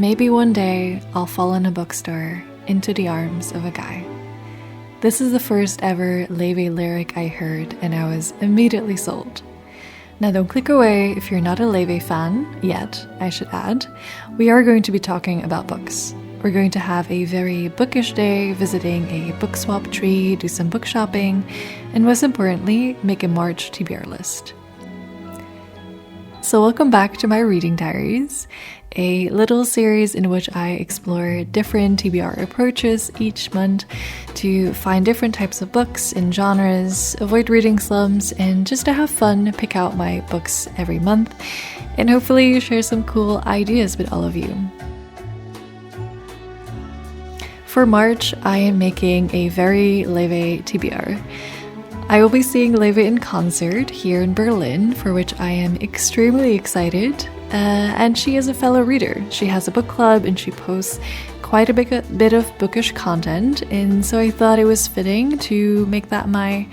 Maybe one day I'll fall in a bookstore into the arms of a guy. This is the first ever Laufey lyric I heard, and I was immediately sold. Now don't click away if you're not a Laufey fan yet, I should add. We are going to be talking about books. We're going to have a very bookish day, visiting a book swap tree, do some book shopping, and most importantly, make a March TBR list. So welcome back to my reading diaries, a little series in which I explore different TBR approaches each month to find different types of books and genres, avoid reading slumps, and just to have fun, pick out my books every month, and hopefully share some cool ideas with all of you. For March, I am making a very Laufey TBR. I will be seeing Laufey in concert here in Berlin, for which I am extremely excited. And she is a fellow reader. She has a book club and she posts quite a bit of bookish content. And so I thought it was fitting to make that my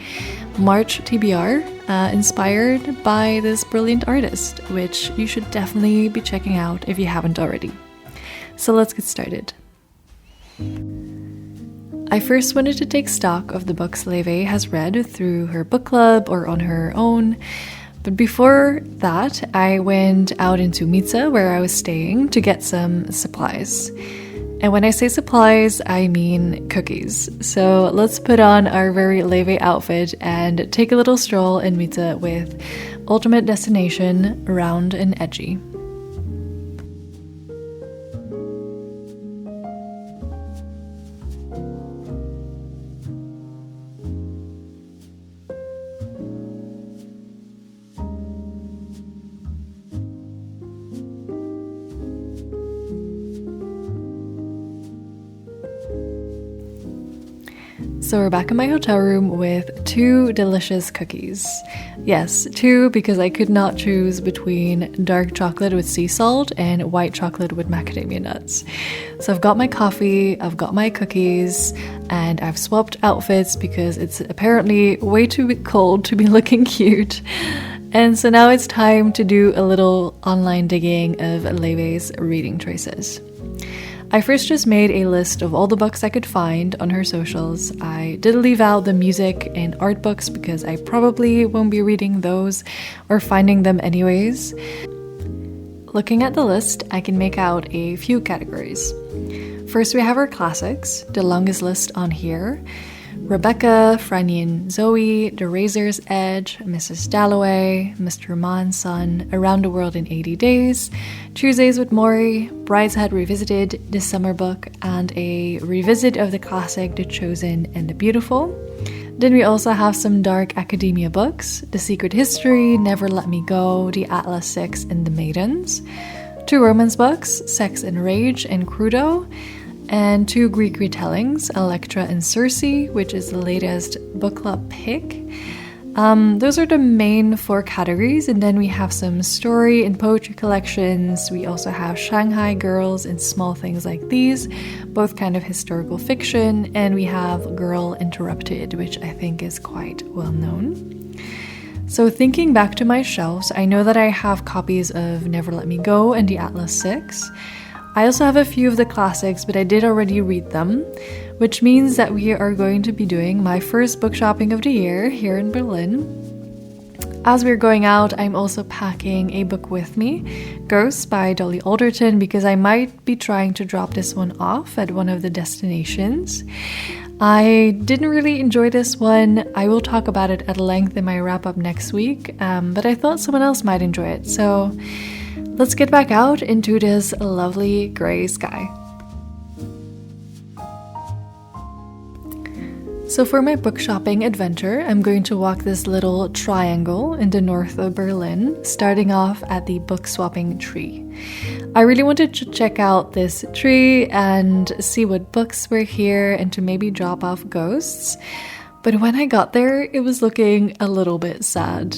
March TBR, inspired by this brilliant artist, which you should definitely be checking out if you haven't already. So let's get started. I first wanted to take stock of the books Laufey has read through her book club or on her own. But before that, I went out into Mieze, where I was staying, to get some supplies. And when I say supplies, I mean cookies. So let's put on our very Laufey outfit and take a little stroll in Mieze with ultimate destination, round and edgy. So we're back in my hotel room with 2 delicious cookies. Yes, 2 because I could not choose between dark chocolate with sea salt and white chocolate with macadamia nuts. So I've got my coffee, I've got my cookies, and I've swapped outfits because it's apparently way too cold to be looking cute. And so now it's time to do a little online digging of Laufey's reading choices. I first just made a list of all the books I could find on her socials. I did leave out the music and art books because I probably won't be reading those or finding them anyways. Looking at the list, I can make out a few categories. First, we have our classics, the longest list on here. Rebecca, Franny and Zoe, The Razor's Edge, Mrs. Dalloway, Mr. Ma and Son, Around the World in 80 Days, Tuesdays with Maury, Brideshead Revisited, The Summer Book, and a revisit of the classic The Chosen and the Beautiful. Then we also have some dark academia books, The Secret History, Never Let Me Go, The Atlas Six, and The Maidens. 2 romance books, Sex and Rage and Crudo, and 2 Greek retellings, Electra and Circe, which is the latest book club pick. Those are the main 4 categories, and then we have some story and poetry collections. We also have Shanghai Girls and Small Things Like These, both kind of historical fiction, and we have Girl Interrupted, which I think is quite well known. So thinking back to my shelves, I know that I have copies of Never Let Me Go and The Atlas Six. I also have a few of the classics, but I did already read them, which means that we are going to be doing my first book shopping of the year here in Berlin. As we're going out, I'm also packing a book with me, Ghosts by Dolly Alderton, because I might be trying to drop this one off at one of the destinations. I didn't really enjoy this one. I will talk about it at length in my wrap-up next week, but I thought someone else might enjoy it, so let's get back out into this lovely gray sky. So for my book shopping adventure, I'm going to walk this little triangle in the north of Berlin, starting off at the book swapping tree. I really wanted to check out this tree and see what books were here and to maybe drop off ghosts. But when I got there, it was looking a little bit sad.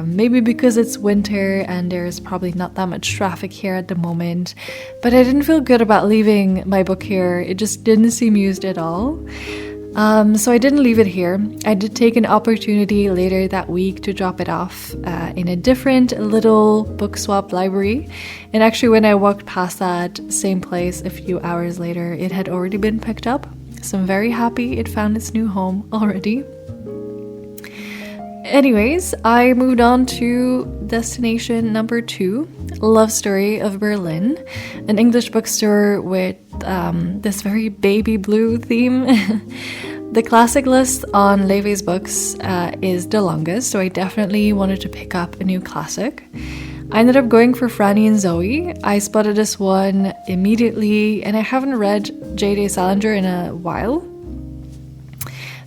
Maybe because it's winter and there's probably not that much traffic here at the moment. But I didn't feel good about leaving my book here. It just didn't seem used at all. So I didn't leave it here. I did take an opportunity later that week to drop it off in a different little book swap library. And actually when I walked past that same place a few hours later, it had already been picked up. So I'm very happy it found its new home already. Anyways, I moved on to destination number 2, Love Story of Berlin, an English bookstore with this very baby blue theme. The classic list on Laufey's books is the longest, so I definitely wanted to pick up a new classic. I ended up going for Franny and Zoe. I spotted this one immediately, and I haven't read J.D. Salinger in a while.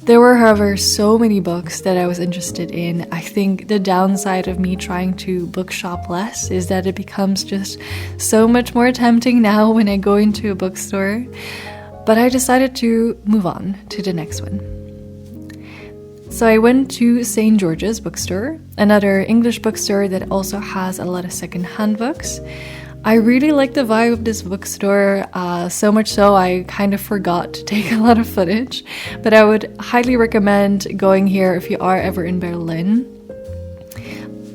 There were, however, so many books that I was interested in. I think the downside of me trying to bookshop less is that it becomes just so much more tempting now when I go into a bookstore. But I decided to move on to the next one. So I went to St. George's bookstore, another English bookstore that also has a lot of secondhand books. I really like the vibe of this bookstore, so much so I kind of forgot to take a lot of footage, but I would highly recommend going here if you are ever in Berlin.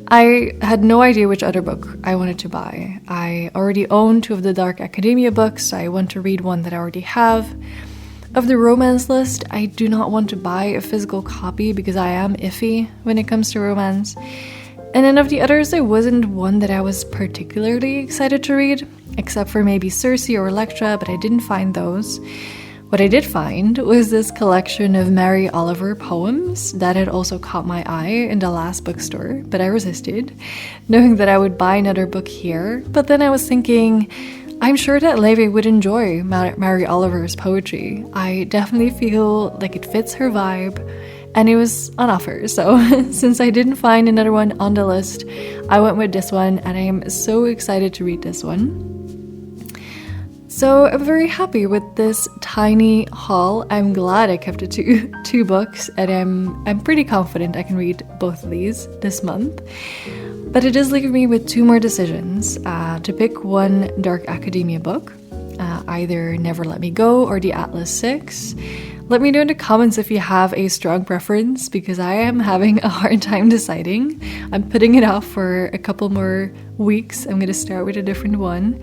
I had no idea which other book I wanted to buy. I already own 2 of the Dark Academia books, so I want to read one that I already have. Of the romance list, I do not want to buy a physical copy because I am iffy when it comes to romance. And then of the others, there wasn't one that I was particularly excited to read, except for maybe Circe or Electra, but I didn't find those. What I did find was this collection of Mary Oliver poems that had also caught my eye in the last bookstore, but I resisted, knowing that I would buy another book here. But then I was thinking, I'm sure that Laufey would enjoy Mary Oliver's poetry. I definitely feel like it fits her vibe, and it was on offer. So since I didn't find another one on the list, I went with this one, and I am so excited to read this one. So I'm very happy with this tiny haul. I'm glad I kept it to 2 books, and I'm pretty confident I can read both of these this month. But it does leave me with 2 more decisions, to pick one Dark Academia book, either Never Let Me Go or The Atlas 6. Let me know in the comments if you have a strong preference, because I am having a hard time deciding. I'm putting it off for a couple more weeks. I'm going to start with a different one.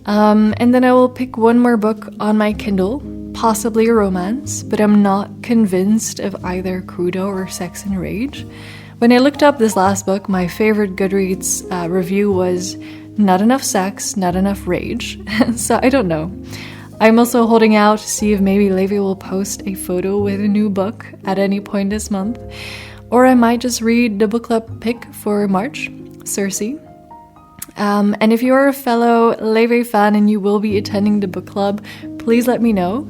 And then I will pick one more book on my Kindle, possibly a romance, but I'm not convinced of either Crudo or Sex and Rage. When I looked up this last book, my favorite Goodreads review was not enough sex, not enough rage. So I don't know. I'm also holding out to see if maybe Laufey will post a photo with a new book at any point this month. Or I might just read the book club pick for March, Circe. And if you are a fellow Laufey fan and you will be attending the book club, please let me know.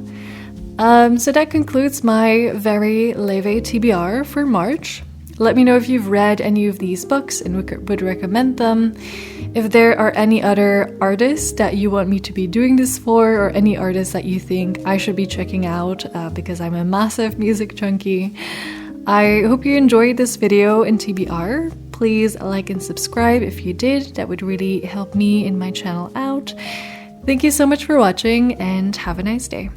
So that concludes my very Laufey TBR for March. Let me know if you've read any of these books and would recommend them. If there are any other artists that you want me to be doing this for, or any artists that you think I should be checking out, because I'm a massive music junkie. I hope you enjoyed this video in TBR. Please like and subscribe if you did. That would really help me and my channel out. Thank you so much for watching, and have a nice day.